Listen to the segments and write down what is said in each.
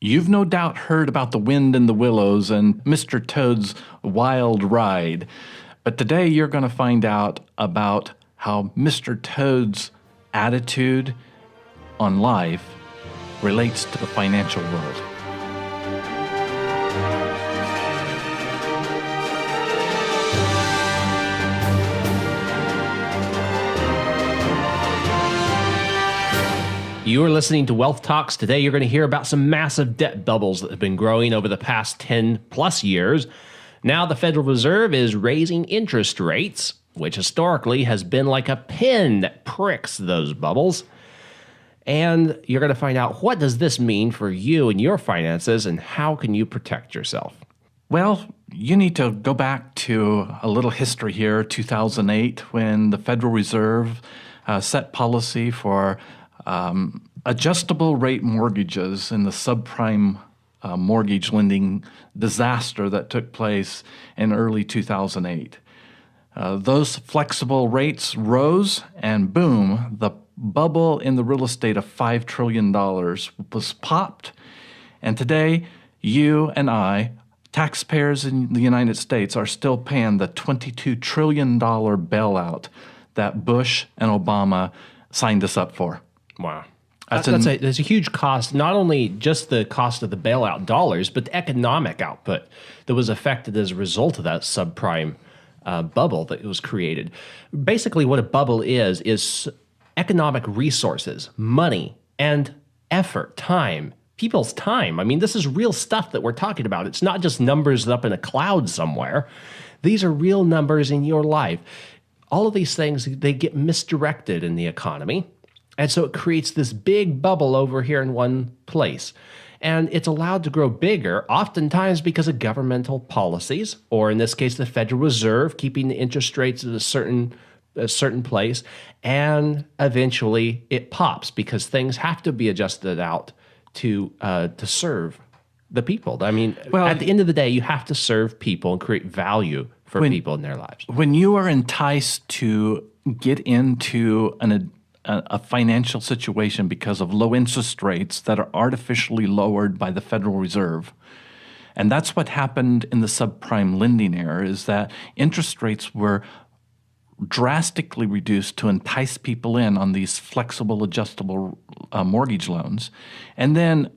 You've no doubt heard about the wind in the willows and Mr. Toad's wild ride. But today you're going to find out about how Mr. Toad's attitude on life relates to the financial world. You are listening to Wealth Talks. Today you're going to hear about some massive debt bubbles that have been growing over the past 10 plus years. Now the Federal Reserve is raising interest rates, which historically has been like a pin that pricks those bubbles. And you're going to find out, what does this mean for you and your finances, and how can you protect yourself? Well, you need to go back to a little history here, 2008, when the Federal Reserve set policy for adjustable rate mortgages in the subprime mortgage lending disaster that took place in early 2008. Those flexible rates rose, and boom, the bubble in the real estate of $5 trillion was popped. And today, you and I, taxpayers in the United States, are still paying the $22 trillion bailout that Bush and Obama signed us up for. Wow. That's a huge cost, not only just the cost of the bailout dollars, but the economic output that was affected as a result of that subprime bubble that was created. Basically, what a bubble is economic resources, money, and effort, time, people's time. I mean, this is real stuff that we're talking about. It's not just numbers up in a cloud somewhere. These are real numbers in your life. All of these things, they get misdirected in the economy. And so it creates this big bubble over here in one place. And it's allowed to grow bigger, oftentimes because of governmental policies, or in this case, the Federal Reserve keeping the interest rates at a certain place. And eventually it pops because things have to be adjusted out to serve the people. I mean, at the end of the day, you have to serve people and create value for people in their lives. When you are enticed to get into a financial situation because of low interest rates that are artificially lowered by the Federal Reserve. And that's what happened in the subprime lending era, is that interest rates were drastically reduced to entice people in on these flexible, adjustable mortgage loans. And then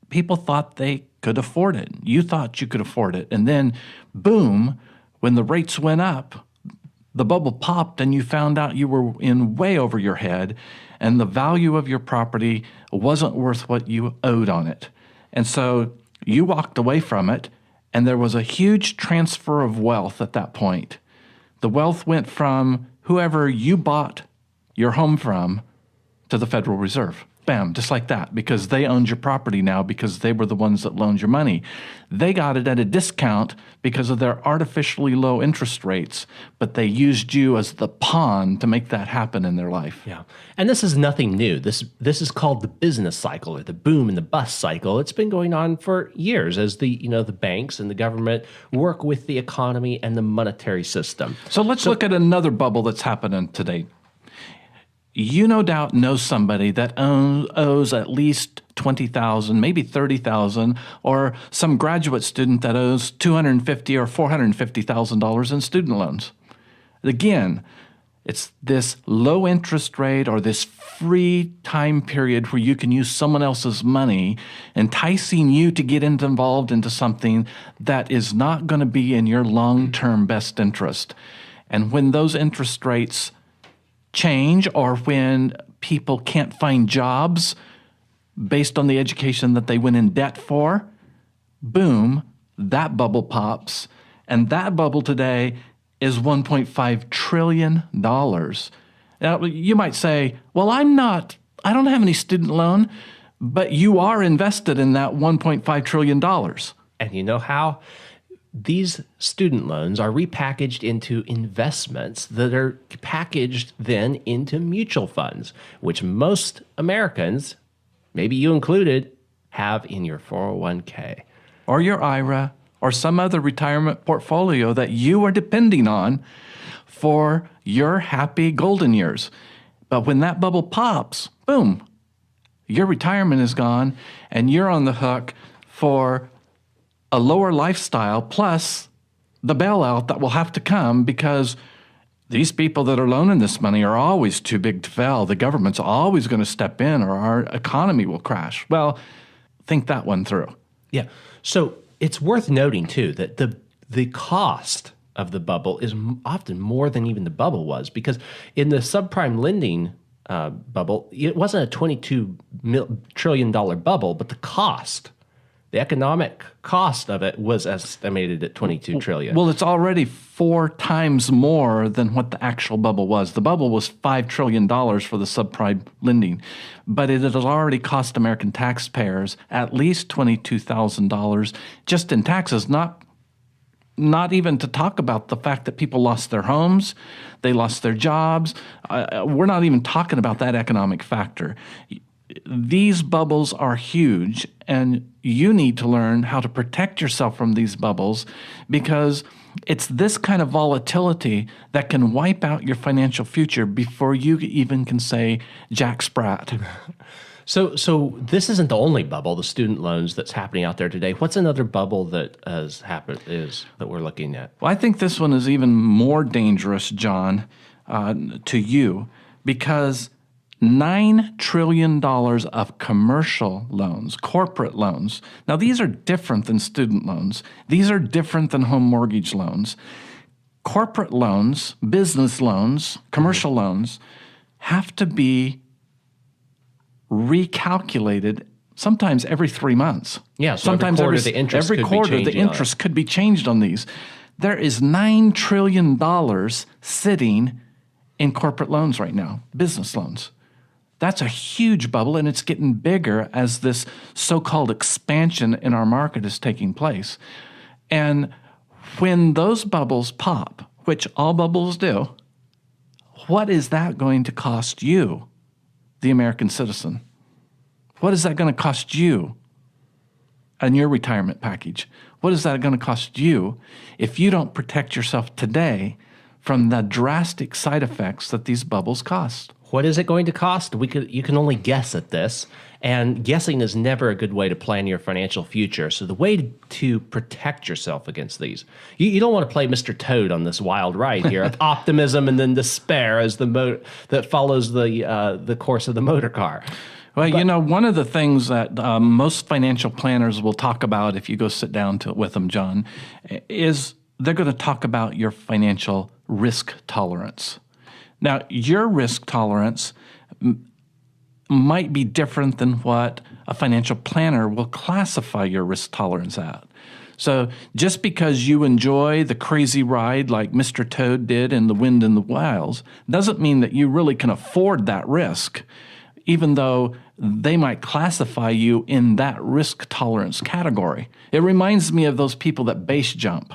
people thought they could afford it. You thought you could afford it. And then, boom, when the rates went up, the bubble popped and you found out you were in way over your head and the value of your property wasn't worth what you owed on it. And so you walked away from it, and there was a huge transfer of wealth at that point. The wealth went from whoever you bought your home from to the Federal Reserve. Bam, just like that, because they owned your property now because they were the ones that loaned your money. They got it at a discount because of their artificially low interest rates, but they used you as the pawn to make that happen in their life. Yeah, and this is nothing new. This is called the business cycle, or the boom and the bust cycle. It's been going on for years as the banks and the government work with the economy and the monetary system. So let's look at another bubble that's happening today. You no doubt know somebody that owes at least $20,000, maybe $30,000, or some graduate student that owes $250,000 or $450,000 in student loans. Again, it's this low interest rate or this free time period where you can use someone else's money, enticing you to get involved into something that is not going to be in your long-term best interest. And when those interest rates change, or when people can't find jobs based on the education that they went in debt for, boom, that bubble pops. And that bubble today is $1.5 trillion. Now, you might say, well, I don't have any student loan, but you are invested in that $1.5 trillion. And you know how? These student loans are repackaged into investments that are packaged then into mutual funds, which most Americans, maybe you included, have in your 401k. Or your IRA, or some other retirement portfolio that you are depending on for your happy golden years. But when that bubble pops, boom, your retirement is gone, and you're on the hook for a lower lifestyle plus the bailout that will have to come, because these people that are loaning this money are always too big to fail. The government's always going to step in or our economy will crash. Well, think that one through. Yeah. So it's worth noting, too, that the cost of the bubble is often more than even the bubble was, because in the subprime lending bubble, it wasn't a $22 trillion bubble, but the economic cost of it was estimated at $22 trillion. Well, it's already 4 times more than what the actual bubble was. The bubble was $5 trillion for the subprime lending, but it has already cost American taxpayers at least $22,000 just in taxes, not even to talk about the fact that people lost their homes, they lost their jobs. We're not even talking about that economic factor. These bubbles are huge, and you need to learn how to protect yourself from these bubbles, because it's this kind of volatility that can wipe out your financial future before you even can say Jack Sprat. So this isn't the only bubble, the student loans, that's happening out there today. What's another bubble that that we're looking at? Well, I think this one is even more dangerous, John, to you, because $9 trillion of commercial loans, corporate loans. Now, these are different than student loans. These are different than home mortgage loans. Corporate loans, business loans, commercial loans have to be recalculated sometimes every 3 months. Yeah, so sometimes every quarter the interest could be changed on these. There is $9 trillion sitting in corporate loans right now, business loans. That's a huge bubble, and it's getting bigger as this so-called expansion in our market is taking place. And when those bubbles pop, which all bubbles do, what is that going to cost you, the American citizen? What is that going to cost you and your retirement package? What is that going to cost you if you don't protect yourself today from the drastic side effects that these bubbles cost? What is it going to cost? You can only guess at this, and guessing is never a good way to plan your financial future. So the way to protect yourself against these, you don't want to play Mr. Toad on this wild ride here of optimism and then despair as that follows the course of the motor car. Well, one of the things that most financial planners will talk about if you go sit down with them, John, is they're going to talk about your financial risk tolerance. Now, your risk tolerance might be different than what a financial planner will classify your risk tolerance at. So just because you enjoy the crazy ride like Mr. Toad did in The Wind in the Wilds doesn't mean that you really can afford that risk, even though they might classify you in that risk tolerance category. It reminds me of those people that base jump.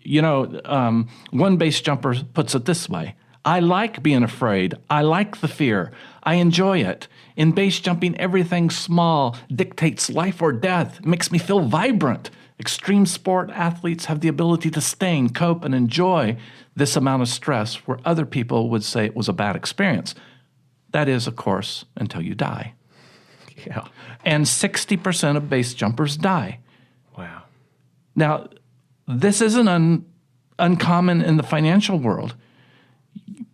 One base jumper puts it this way: I like being afraid. I like the fear. I enjoy it. In base jumping, everything small dictates life or death. It makes me feel vibrant. Extreme sport athletes have the ability to sustain, cope, and enjoy this amount of stress where other people would say it was a bad experience. That is, of course, until you die. Yeah. And 60% of base jumpers die. Wow. Now, this isn't uncommon in the financial world.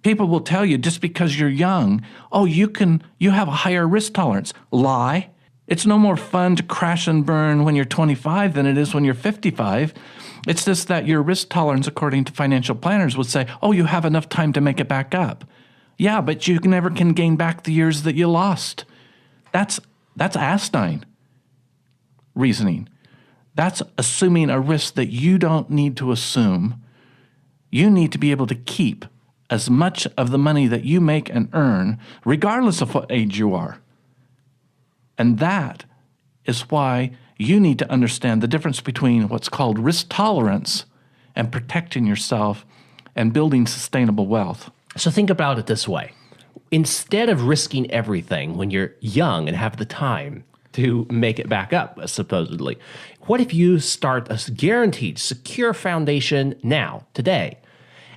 People will tell you just because you're young, you have a higher risk tolerance. Lie. It's no more fun to crash and burn when you're 25 than it is when you're 55. It's just that your risk tolerance, according to financial planners, would say, you have enough time to make it back up. Yeah, but you never can gain back the years that you lost. That's asinine reasoning. That's assuming a risk that you don't need to assume. You need to be able to keep as much of the money that you make and earn, regardless of what age you are. And that is why you need to understand the difference between what's called risk tolerance and protecting yourself and building sustainable wealth. So think about it this way. Instead of risking everything when you're young and have the time to make it back up, supposedly, what if you start a guaranteed, secure foundation now, today,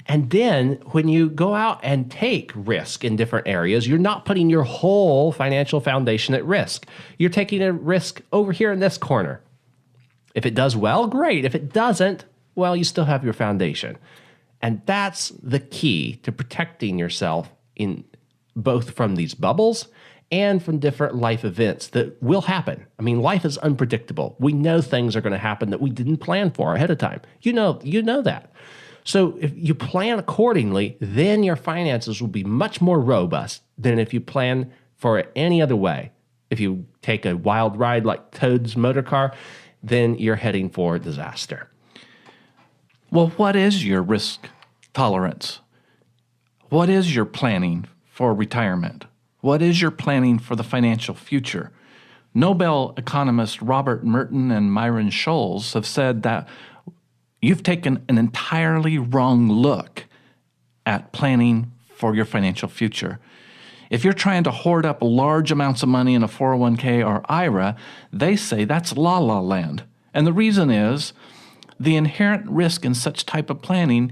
And then when you go out and take risk in different areas, you're not putting your whole financial foundation at risk. You're taking a risk over here in this corner. If it does well, great. If it doesn't, well, you still have your foundation. And that's the key to protecting yourself in both from these bubbles and from different life events that will happen. I mean, life is unpredictable. We know things are going to happen that we didn't plan for ahead of time. You know that. So if you plan accordingly, then your finances will be much more robust than if you plan for it any other way. If you take a wild ride like Toad's motorcar, then you're heading for disaster. Well, what is your risk tolerance? What is your planning for retirement? What is your planning for the financial future? Nobel economists Robert Merton and Myron Scholes have said that you've taken an entirely wrong look at planning for your financial future. If you're trying to hoard up large amounts of money in a 401k or IRA, they say that's la-la land. And the reason is the inherent risk in such type of planning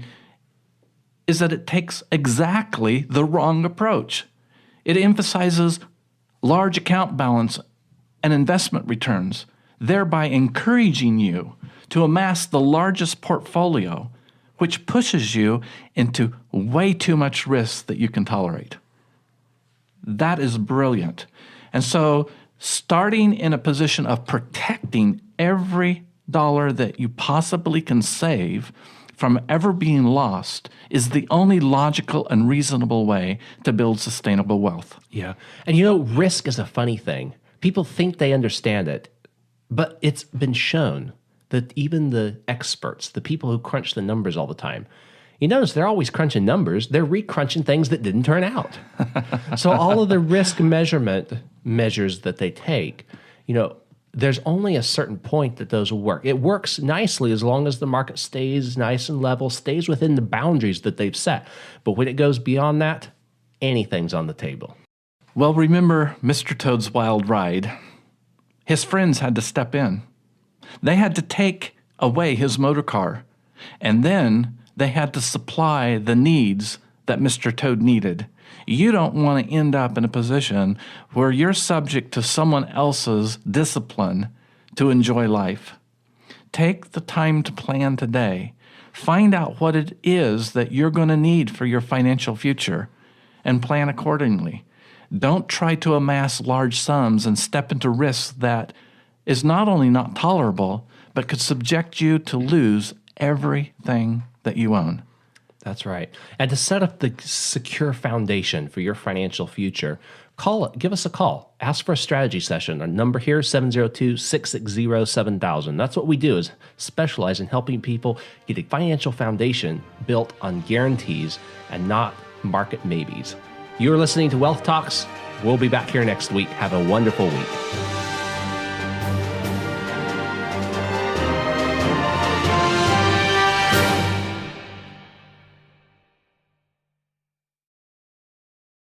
is that it takes exactly the wrong approach. It emphasizes large account balance and investment returns, thereby encouraging you to amass the largest portfolio, which pushes you into way too much risk that you can tolerate. That is brilliant. And so starting in a position of protecting every dollar that you possibly can save from ever being lost is the only logical and reasonable way to build sustainable wealth. Yeah. And risk is a funny thing. People think they understand it, but it's been shown that even the experts, the people who crunch the numbers all the time, you notice they're always crunching numbers. They're re-crunching things that didn't turn out. So all of the risk measurement measures that they take, there's only a certain point that those will work. It works nicely as long as the market stays nice and level, stays within the boundaries that they've set. But when it goes beyond that, anything's on the table. Well, remember Mr. Toad's wild ride. His friends had to step in. They had to take away his motor car, and then they had to supply the needs that Mr. Toad needed. You don't want to end up in a position where you're subject to someone else's discipline to enjoy life. Take the time to plan today. Find out what it is that you're going to need for your financial future and plan accordingly. Don't try to amass large sums and step into risks that is not only not tolerable, but could subject you to lose everything that you own. That's right. And to set up the secure foundation for your financial future, give us a call. Ask for a strategy session. Our number here is 702-660-7000. That's what we do, is specialize in helping people get a financial foundation built on guarantees and not market maybes. You're listening to Wealth Talks. We'll be back here next week. Have a wonderful week.